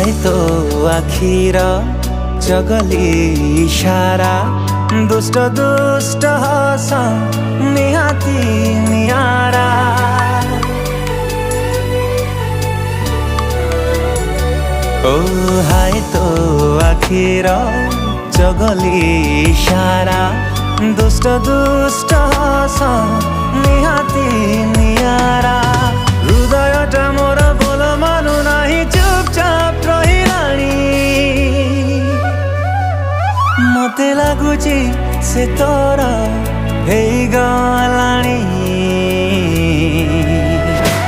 हाय तो आखिर चगली इशारा दुष्ट दुष्ट हस निहाती नियारा ओ हाय तो आखिर चगली इशारा दुष्ट दुष्ट हस निहाती नियारा हृदयटा मोर बोल मानु नाही चुपचाप रहिलाणी मते लागुची से तोर हेई गलाणी।